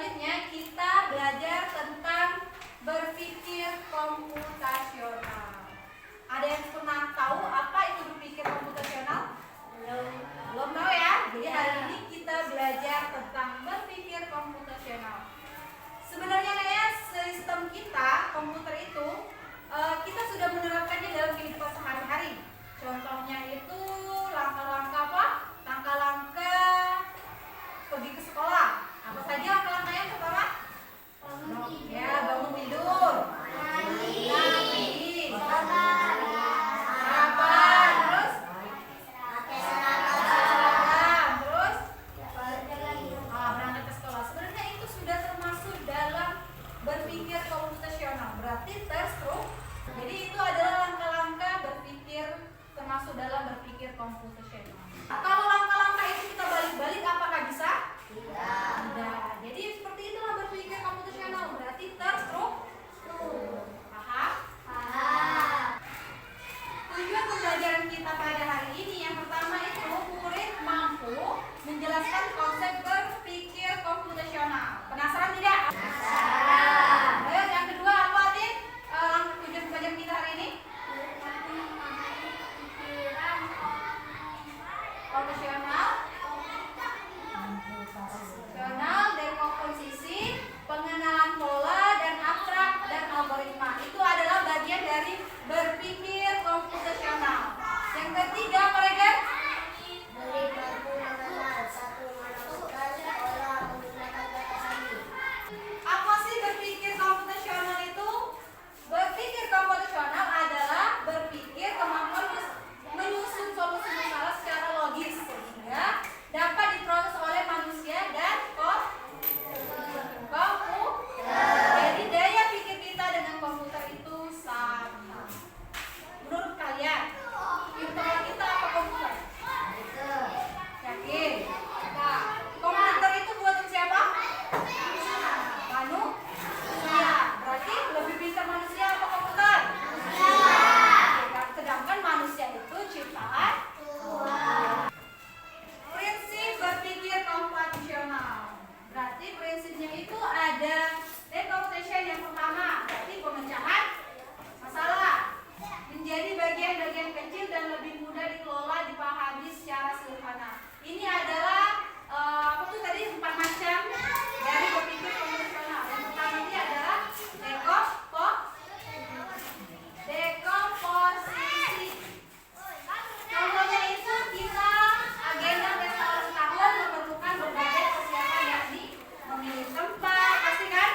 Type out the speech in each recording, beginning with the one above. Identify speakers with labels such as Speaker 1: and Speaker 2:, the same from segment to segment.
Speaker 1: selanjutnya kita belajar tentang berpikir komputasional. Ada yang pernah tahu apa itu berpikir komputasional? Belum tahu ya? Jadi hari ini kita belajar tentang berpikir komputasional. Sebenarnya ya, sistem kita, komputer itu, kita sudah menerapkannya dalam kehidupan sehari-hari. Contohnya itu langkah-langkah apa? Langkah-langkah pergi ke sekolah. Apa saja langkah-langkah yang pertama? Ya, bangun tidur. Mandi. Sarapan. Terus? Pakai seragam. Terus? Berangkat ke sekolah. Sebenarnya itu sudah termasuk dalam berpikir komputasional. Berarti terstruktur. Jadi itu adalah langkah-langkah berpikir termasuk dalam berpikir komputasional. Kalau langkah-langkah itu kita balik-balik, apakah bisa? Tidak. Jadi seperti itulah berpikir komputasional. Berarti terstruktur. Paham? Paham. Tujuan pembelajaran kita pada hari ini yang pertama itu murid mampu menjelaskan konsep berpikir komputasional. Penasaran tidak? Penasaran. Ayo yang kedua apa, Tin? Tujuan pembelajaran kita hari ini? Komputasional dan komposisi, pengenalan pola dan abstrak dan algoritma. Itu adalah bagian dari berpikir komputasional. Yang ketiga apa lagi? Apa sih berpikir komputasional itu? Berpikir komputasional adalah berpikir kemampuan menyusun solusi masalah secara logis sehingga dapat diproses oleh manusia dan komputer. Jadi daya pikir kita dengan komputer itu sama. Menurut kalian, pintar kita apa komputer? Yakin? Komputer itu buatan siapa? Manusia. Berarti lebih pintar manusia apa komputer? Sedangkan manusia itu ciptaan Tuhan. Prinsip berpikir komputasional. Berarti prinsipnya itu ada decomposition yang pertama, berarti pemecahan masalah menjadi bagian-bagian kecil dan lebih mudah dikelola, dipahami secara sederhana. Ini adalah apa tuh tadi 4 macam dari berpikir komputasional. Yang pertama ini adalah dekomposisi. Contohnya itu kita agenda festival setahun memerlukan berbagai persiapan, yakni memilih tempat, pasti kan?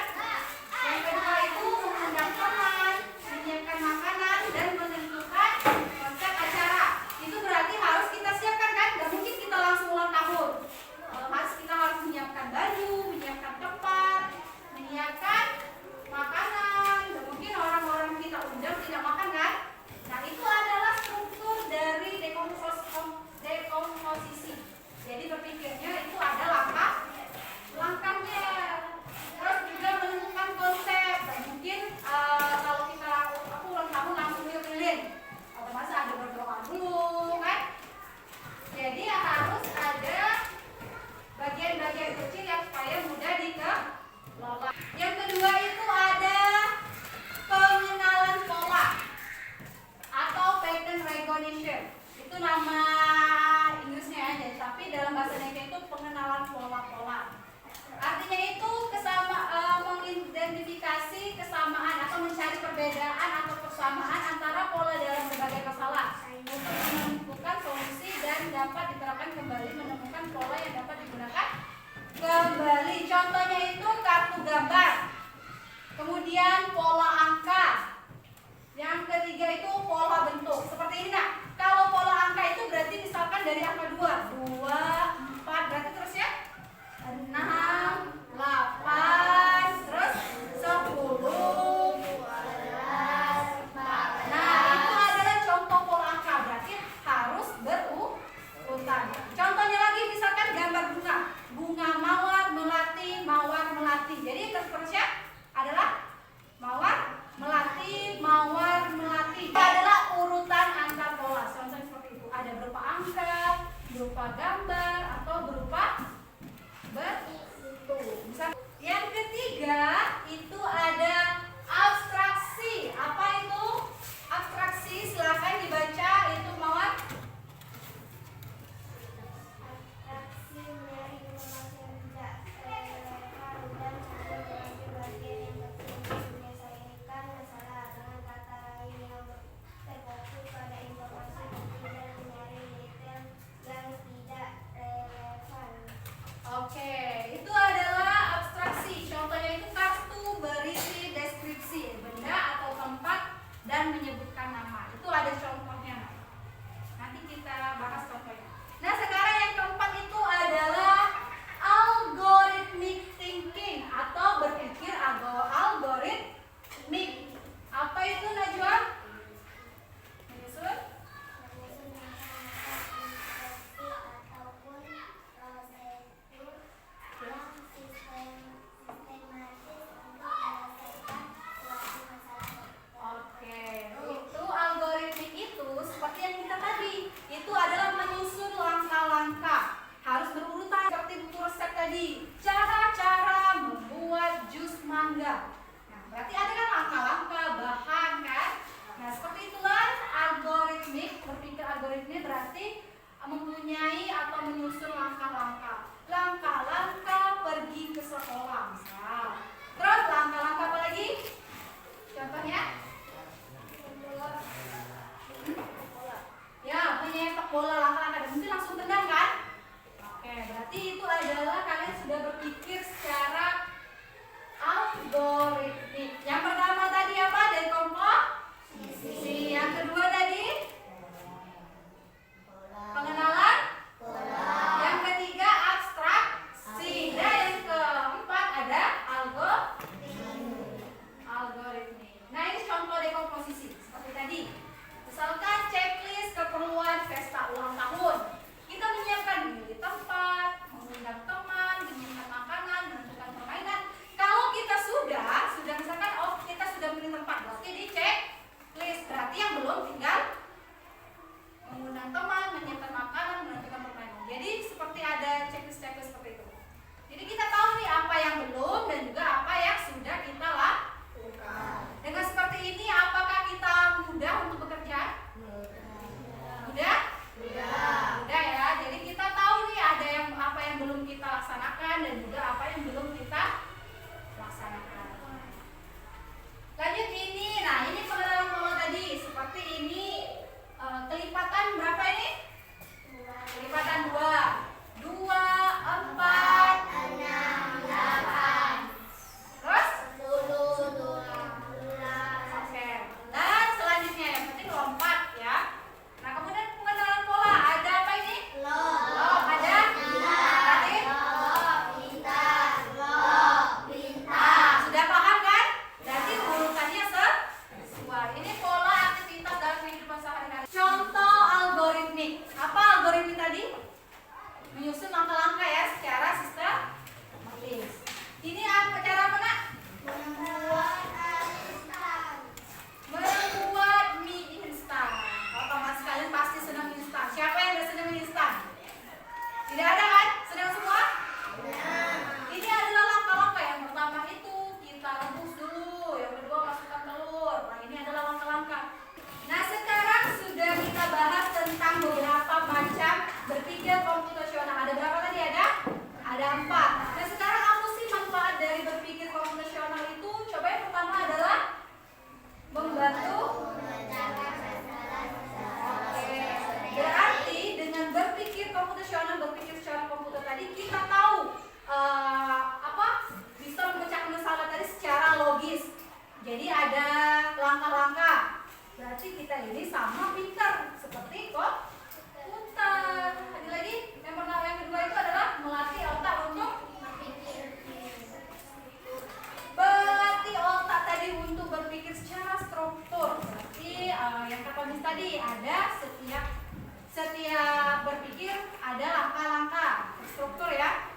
Speaker 1: Yang kedua itu mengundang teman, menyiapkan makanan dan menentukan konsep acara. Itu berarti harus kita siapkan kan? Gak mungkin kita langsung ulang tahun. Kita harus menyiapkan baju, menyiapkan tempat, menyiapkan makanan. Gak mungkin orang-orang kita undang tidak makan kan? Nah itu adalah struktur dari dekomposisi. Jadi berpikirnya itu ada langkahnya. Terus juga menentukan konsep. Dan mungkin kalau aku ulang tahun langsung keliling, otomatis ada berdoa dulu kan? Jadi harus ada bagian-bagian kecil yang supaya mudah dikelola. Yang kedua itu ada pengenalan pola atau pattern recognition. Itu nama Inggrisnya aja, tapi dalam bahasa Indonesia itu pengenalan pola-pola. Artinya itu mengidentifikasi kesamaan atau mencari perbedaan atau persamaan antara pola dalam berbagai masalah untuk menentukan solusi dan dapat diterapkan kembali, menemukan pola yang dapat digunakan kembali. Contohnya itu kartu gambar, kemudian pola angka. Yang ketiga itu pola bentuk. Seperti ini nak. Kalau pola angka itu berarti misalkan dari angka 2, 4, berarti terus ya 6, 8, terus 10, 12, 4. Nah itu adalah contoh pola angka, berarti harus berurutan. Contohnya lagi misalkan gambar bunga. Bunga mawar melati, mawar melati. Jadi terusnya adalah mawar melati, mawar melati. Itu adalah urutan antar pola. Contohnya seperti itu. Ada berupa angka, berupa gambar, atau berupa bentuk. Yang ketiga itu ada abstraksi. Apa itu abstraksi? Silakan dibaca itu Mawar.
Speaker 2: Abstraksi mengenai informasi yang tidak relevan dan cenderung mengambil bagian yang penting menyelesaikan masalah. Dengan kata lain yang terfokus pada informasi penting dan menyaring detail yang tidak relevan.
Speaker 1: Oke, itu adalah abstraksi. Contohnya itu kartu berisi deskripsi benda atau tempat dan menyebutkan nama. Itu ada contohnya. Nanti kita bahas contohnya. Nah, sekarang yang keempat itu adalah algorithmic thinking atau berpikir algoritmik. Apa itu Najwa? Menyusun?
Speaker 2: Menyusun langkah-langkah instruksi ataupun prosedur yang sistematis untuk menyelesaikan suatu masalah.
Speaker 1: Oke, itu algoritmik itu seperti yang kita tadi. Itu adalah menyusun langkah-langkah. Harus berurutan seperti buku resep tadi. Cara-cara membuat jus mangga. Nah, berarti ada kan langkah-langkah, bahan kan? Nah, seperti itulah algoritmik. Berpikir algoritmik berarti mempunyai atau menyusun langkah-langkah. Langkah-langkah pergi ke sekolah, misal. Terus langkah-langkah apa lagi? Contohnya? Ya, menyepak bola langkah-langkah. Mungkin langsung tendang kan? Oke, berarti itu adalah kalian sudah berpikir secara algoritmik. Yang pertama tadi apa? Dari kelompok? Sisi. Yang kedua tadi? Pengenalan? Yang ketiga abstraksi. Dan yang keempat ada algoritmik. Nah, ini contoh dekomposisi seperti tadi. Misalkan checklist keperluan pesta ulang tahun. Kita menyiapkan diri tempat, mengundang teman, menyiapkan makanan, menentukan permainan. Kalau kita sudah misalkan kita sudah beli tempat, berarti di checklist. Berarti yang belum tinggal mengundang teman, menyiapkan makanan, menentukan permainan. Jadi seperti ada checklist seperti itu. Jadi kita tahu nih apa yang belum dan juga apa yang sudah kita lakukan. Dengan seperti ini, apakah kita mudah untuk bekerja? Mudah? Mudah ya. Jadi kita tahu nih ada apa yang belum kita laksanakan dan juga apa yang belum kita laksanakan. Lanjut ini. Nah, ini pengenalan pola tadi. Seperti ini kelipatan berapa ini? Kelipatan 2. 2, 4, 6, 8. Terus? 10. Oke. Dan selanjutnya yang penting lompat ya. Nah, kemudian pengenalan pola ada apa ini? Log. Ada? Berarti? Nah, sudah paham kan? Berarti urutannya sesuai. Ini pola aktivitas dalam kehidupan sehari-hari. Contoh algoritmik. Apa algoritmik tadi? Menyusun langkah-langkah ya secara sistematis. Ini apa cara apa nak? Membuat mie instan. Otomatis kalian pasti senang mie instan. Siapa yang tidak senang mie instan? Tidak ada kan? Senang semua? Ini adalah langkah-langkah. Yang pertama itu kita rebus dulu. Yang kedua masukkan telur. Nah, ini adalah langkah-langkah. Nah, sekarang sudah kita bahas tentang beberapa macam berpikir komputasional. Ada berapa tadi? Ada 4. Nah, sekarang apa sih manfaat dari berpikir komputasional itu? Coba yang pertama adalah membantu. Oke. Berarti dengan berpikir komputasional, berpikir secara komputer tadi, kita tahu bisa memecahkan masalah tadi secara logis. Jadi ada langkah-langkah. Berarti kita ini sama pintar seperti komputer. Ada lagi? Yang kedua itu adalah melatih otak untuk berarti otak tadi untuk berpikir secara struktur. Berarti yang kata Miss tadi ada setiap berpikir ada langkah-langkah struktur ya.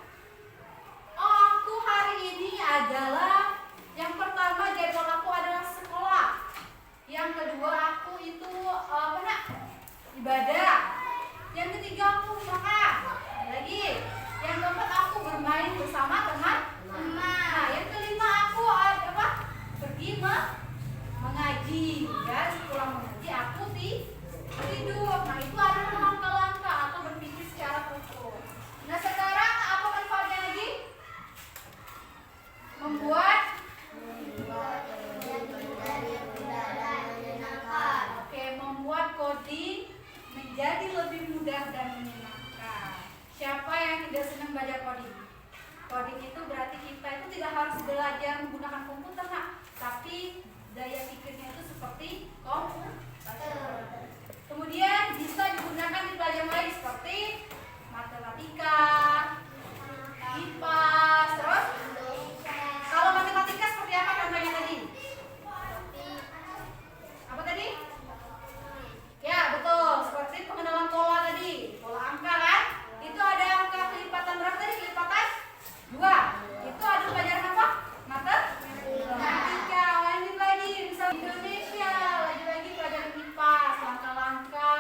Speaker 1: Aku hari ini adalah yang pertama jadwal aku adalah sekolah. Yang kedua aku itu ibadah. Membuat
Speaker 2: menjadi mudah dan menyenangkan.
Speaker 1: Oke, membuat coding menjadi lebih mudah dan menyenangkan. Siapa yang tidak senang belajar coding? Coding itu berarti kita itu tidak harus belajar menggunakan komputer, nak, tapi daya pikirnya itu seperti komputer. Kemudian bisa digunakan di pelajaran lain seperti matematika, IPA, terus kalau matematika seperti apa contohnya tadi? Apa tadi? Ya, betul. Seperti pengenalan pola tadi. Pola angka kan? Itu ada angka kelipatan berapa tadi? Kelipatan 2. Itu ada pelajaran apa? Matematika. Lanjut lagi. Misal Indonesia. Lanjut lagi pelajaran IPA. Langkah-langkah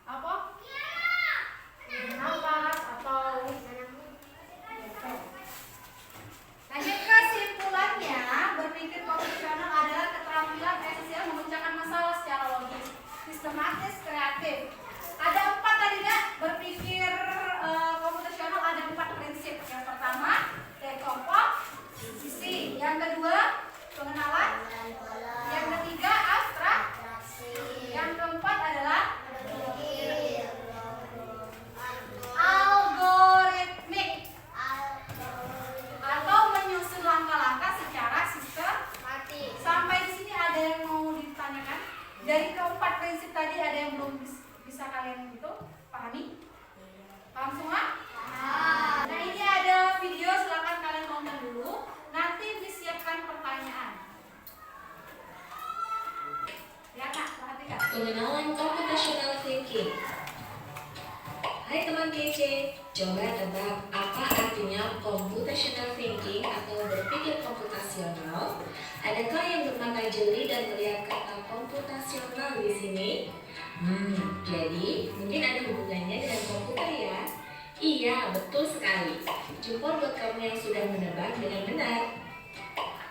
Speaker 1: apa? Napas atau lanjut ke simpulannya, berpikir profesional adalah keterampilan esensial memecahkan masalah secara logis, sistematis, kreatif. Ada 4 tadi nggak? Berpikir komputasional ada 4 prinsip. Yang pertama, dekomposisi. Yang kedua, pengenalan. Yang ketiga, abstraksi. Yang keempat adalah algoritmik atau menyusun langkah-langkah secara sistematis. Sampai di sini ada yang mau ditanyakan? Dari keempat prinsip tadi ada yang belum bisa kalian itu pahami? Paham semua? Nah, ini ada video, silakan kalian tonton dulu. Nanti disiapkan pertanyaan. Ya, Kak, perhatikan.
Speaker 3: Pengenalan computational thinking. Hai teman PC, coba tebak apa artinya computational thinking atau berpikir komputasional? Adakah yang bermata jeli dan melihat kata komputasional di sini? Jadi mungkin ada hubungannya dengan komputer ya? Iya, betul sekali. Jempol buat kamu yang sudah menebak dengan benar.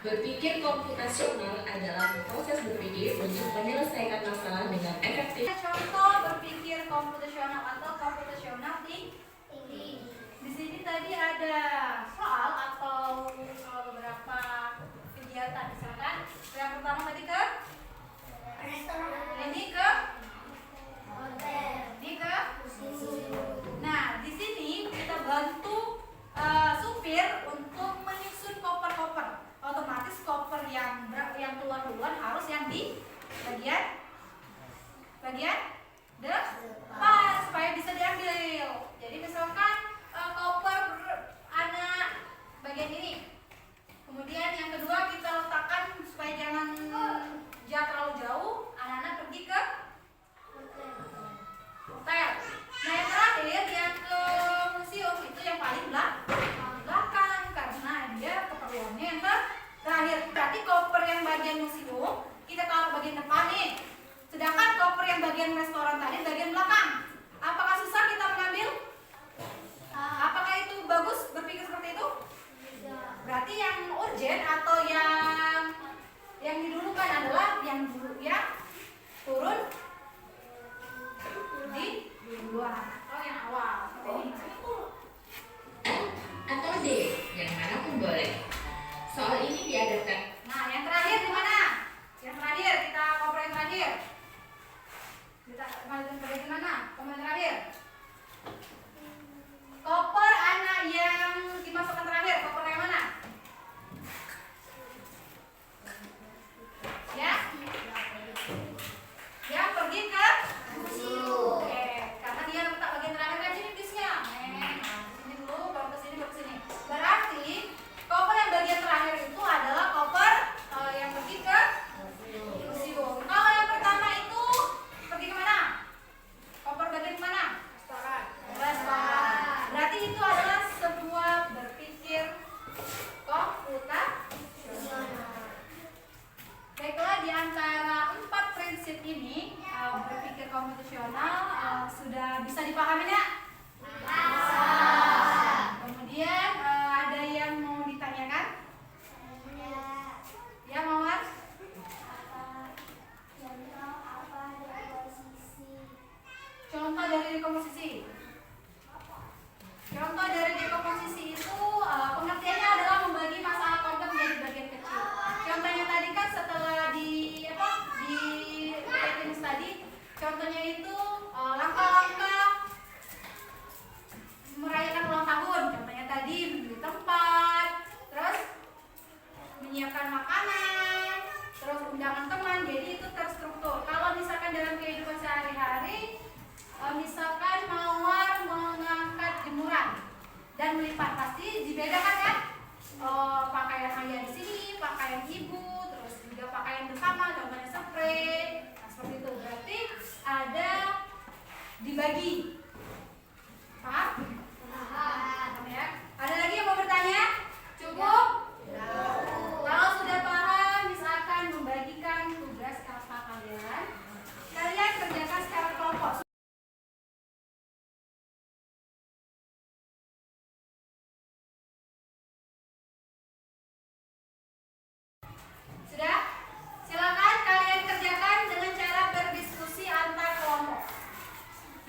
Speaker 3: Berpikir komputasional adalah proses berpikir untuk menyelesaikan masalah dengan efektif.
Speaker 1: Contoh berpikir komputasional atau computational thinking. Di sini tadi ada soal atau beberapa kegiatan, misalkan yang pertama tadi ke ini ke nah di sini kita bantu supir untuk menyusun koper-koper. Otomatis koper yang keluar duluan harus yang di bagian depan supaya bisa diambil. Jadi misalkan koper anak bagian ini. Kemudian yang kedua kita letakkan supaya jangan terlalu jauh, anak-anak pergi ke hotel. Nah yang terakhir yang ke museum itu yang paling belakang karena dia keperluannya yang terakhir. Berarti koper yang bagian museum kita taruh bagian depan nih. Sedangkan koper yang bagian restoran tadi bagian belakang. Apakah susah kita mengambil? Apakah itu bagus berpikir seperti itu? Berarti yang urgent atau yang didulukan adalah yang dulu ya turun di duluan atau yang awal seperti ini.
Speaker 3: Atau D, yang mana pun boleh. Soal ini diadakan.
Speaker 1: Nah, yang terakhir di mana? Yang terakhir kita koper yang terakhir. Kita kembali ke mana? Koper terakhir. Koper anak yang dimasukkan terakhir, koper yang mana? Ya? Yang pergi ke museum. Oke, karena dia letak menyiapkan makanan, terus undangan teman, jadi itu terstruktur. Kalau misalkan dalam kehidupan sehari-hari, misalkan mawar mengangkat jemuran dan melipat, pasti dibedakan kan? Pakaian ayah di sini, pakaian ibu, terus juga pakaian bersama, contohnya spray. Nah, seperti itu. Berarti ada dibagi. Paham? Paham ya? Ada lagi yang mau bertanya? Cukup? Kalau sudah paham, misalkan membagikan tugas apa kalian, kalian kerjakan secara kelompok. Sudah? Silakan kalian kerjakan dengan cara berdiskusi antar kelompok.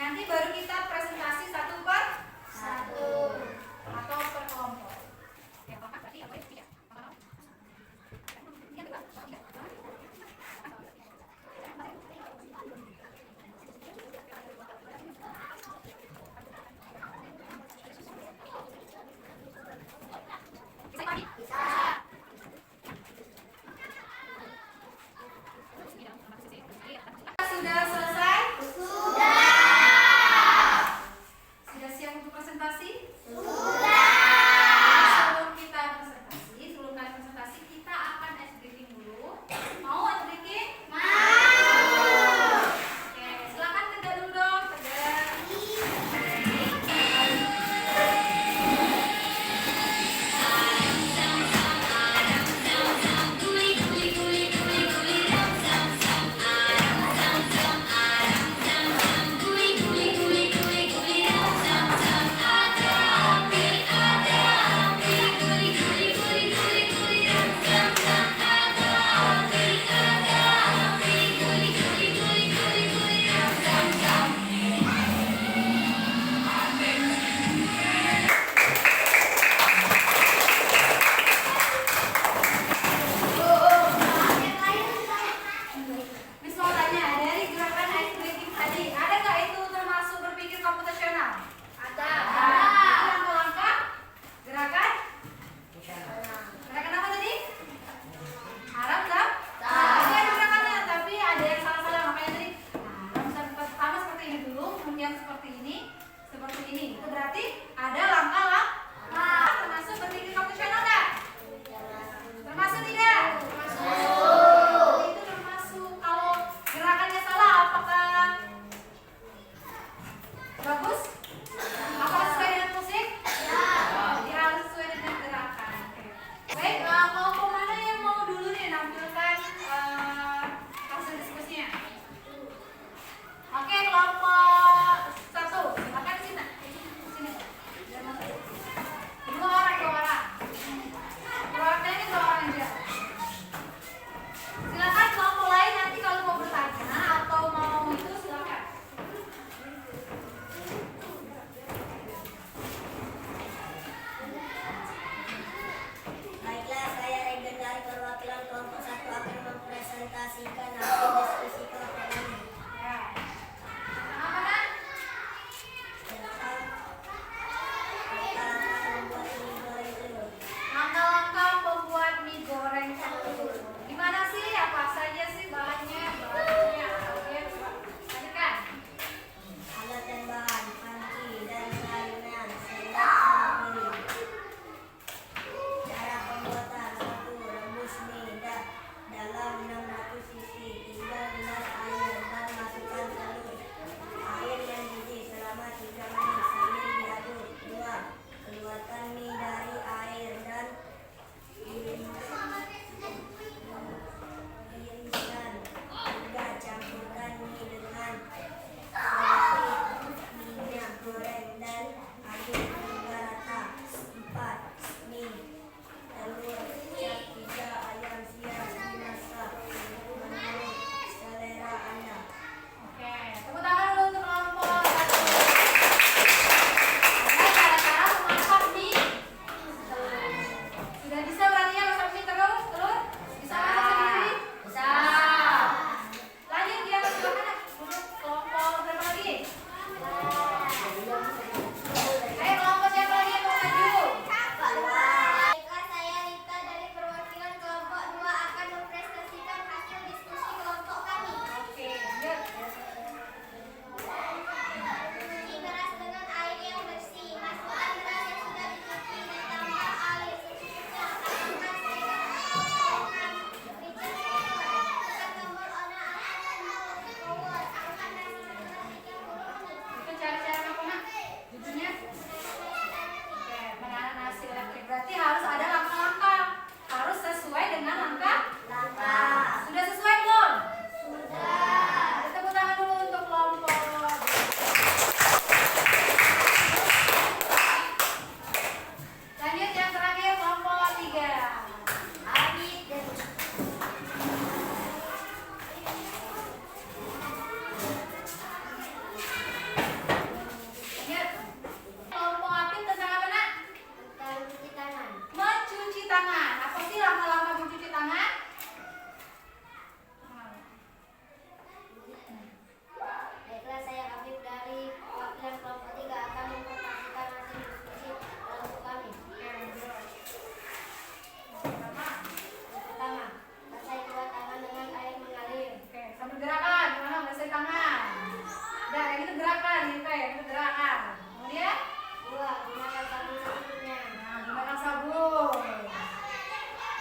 Speaker 1: Nanti baru kita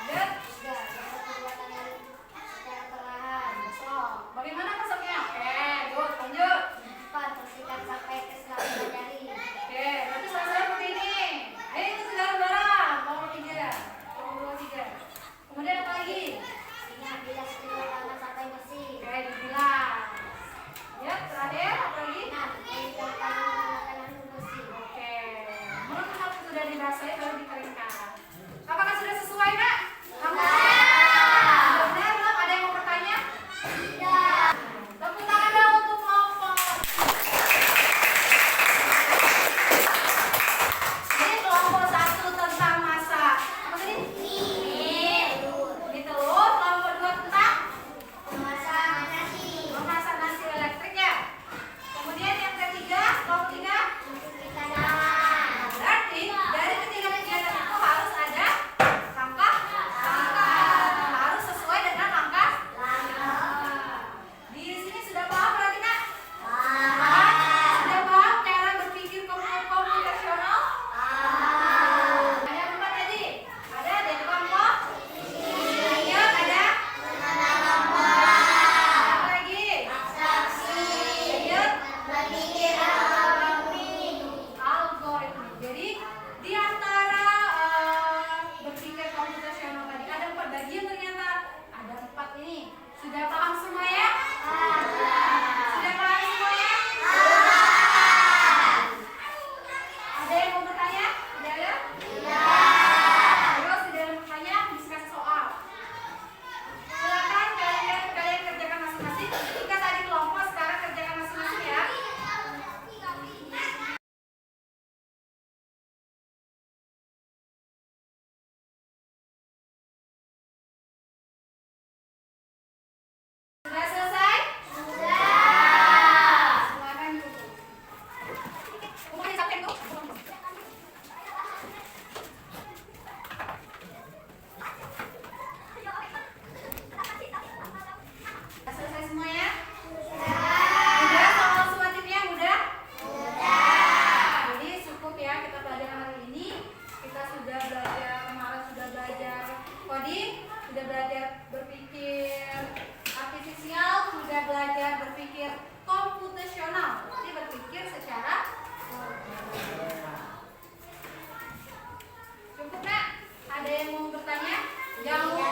Speaker 1: Lanjut.
Speaker 2: 3. Bentuk perbuatan yang secara perlahan.
Speaker 1: Kosong. Bagaimana kosongnya? Oke, good. Lanjut.
Speaker 2: 4. Bersihkan sampai ke selaput jari.
Speaker 1: Oke, nanti selesai seperti ini. Ayo itu bareng-bareng. Kelompok 3. Kelompok 2, 3. Kemudian apa lagi?
Speaker 2: Ingat bilas kedua tangan sampai bersih.
Speaker 1: Oke, dibilas. Ya, terakhir apa lagi?
Speaker 2: 6. Mengikat tangan menggunakan handuk bersih.
Speaker 1: Oke, menurut kamu sudah dibasahi baru dikeringkan. Apakah sudah sesuai, Nak? Kamu? Sudah benar belum? Ada yang mau bertanya?
Speaker 2: Tidak.
Speaker 1: Tepuk tangan dong untuk kelompok. Ini kelompok 1 tentang masak. Apa tadi? Ini telur. Kelompok 2 tentang
Speaker 2: Memasak nasi.
Speaker 1: memasak nasi elektrik ya. Kemudian yang ketiga, kelompok 3.
Speaker 2: Mencuci tangan.
Speaker 1: Berarti dari ketiga kegiatan itu harus ada langkah harus sesuai dengan langkah. Di sini sudah paham berarti, Nak? Sudah paham cara berpikir komputasional? Ada 4 tadi. Ada dari kelompok. Iya, ada. Apa lagi? Iya. Algoritma. Jadi di antara berpikir komputasional tadi ada 4 bagian ternyata. Ada 4 ini. Sudah paham semua ya? Sudah paham semua ya? Ada yang mau bertanya? Tidak ada? Terus tidak ada yang bertanya, diskusi soal. Silakan kalian kerjakan masing-masing. Jika tadi kelompok, sekarang kerjakan masing-masing ya. Sudah selesai? Silakan duduk. Umurnya sampai itu? Sudah selesai semua ya? Sudah soal sumatifnya mudah? Jadi cukup ya kita belajar hari ini. Kita sudah belajar kemarin sudah belajar coding, sudah belajar berpikir artifisial, sudah belajar berpikir komputasional. Jadi berpikir secara cukup, Nak? Ada yang mau bertanya? Jangan lupa